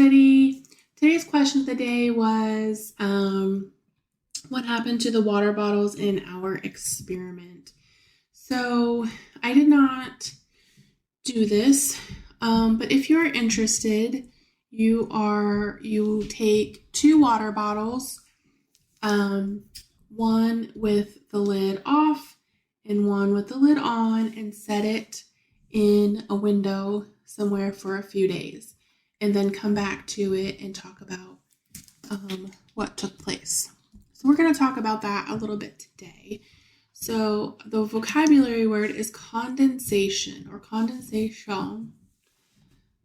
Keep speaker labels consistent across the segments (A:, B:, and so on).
A: study. Today's question of the day was, what happened to the water bottles in our experiment? So I did not do this, but if you're interested, you take 2 water bottles, one with the lid off and one with the lid on, and set it in a window somewhere for a few days, and then come back to it and talk about what took place. So we're going to talk about that a little bit today. So the vocabulary word is condensation or condensation.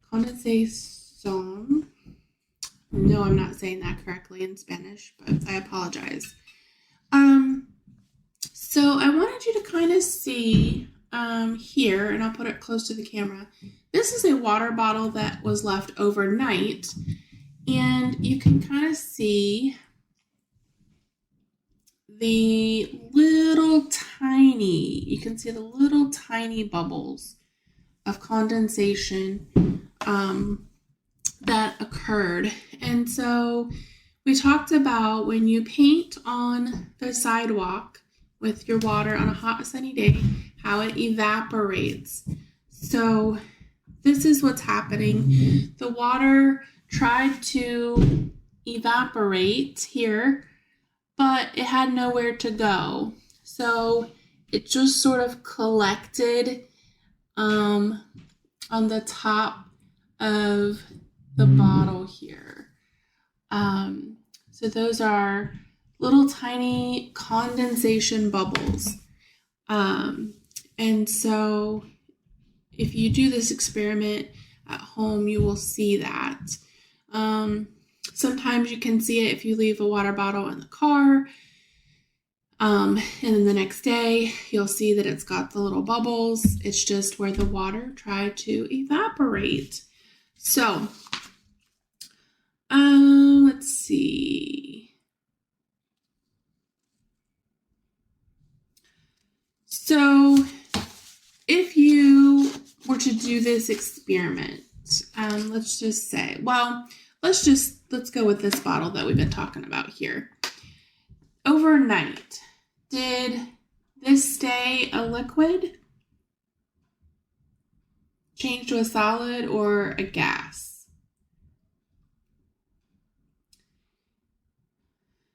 A: Condensation. No, I'm not saying that correctly in Spanish, but I apologize. So I wanted you to kind of see here, and I'll put it close to the camera. This is a water bottle that was left overnight, and you can kind of see the little tiny bubbles of condensation that occurred. And so we talked about when you paint on the sidewalk with your water on a hot sunny day, how it evaporates. So this is what's happening. The water tried to evaporate here, but it had nowhere to go. So it just sort of collected on the top of the bottle here. So those are little tiny condensation bubbles. And so if you do this experiment at home, you will see that. Sometimes you can see it if you leave a water bottle in the car. And then the next day, you'll see that it's got the little bubbles. It's just where the water tried to evaporate. So, let's see. So, if you were to do this experiment, let's just say, well, let's go with this bottle that we've been talking about here. Overnight, did this stay a liquid, change to a solid, or a gas?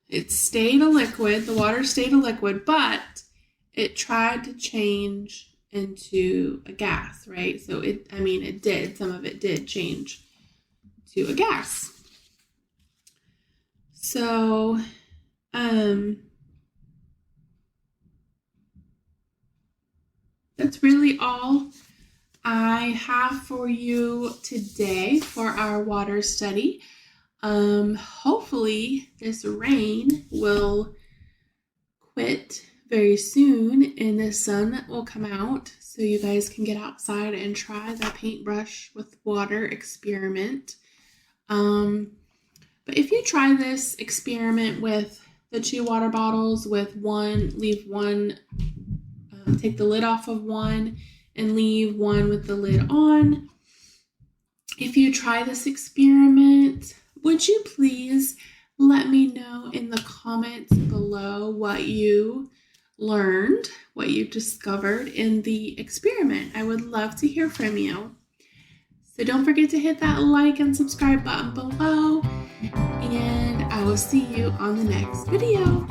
A: It stayed a liquid, the water stayed a liquid, but it tried to change into a gas, right? So it did, some of it did change to a gas. So, that's really all I have for you today for our water study. Hopefully this rain will quit very soon and the sun will come out so you guys can get outside and try the paintbrush with water experiment. But if you try this experiment with the 2 water bottles, with one, leave one, take the lid off of one and leave one with the lid on. If you try this experiment, would you please let me know in the comments below what you learned, what you discovered in the experiment? I would love to hear from you. So don't forget to hit that like and subscribe button below, and I will see you on the next video.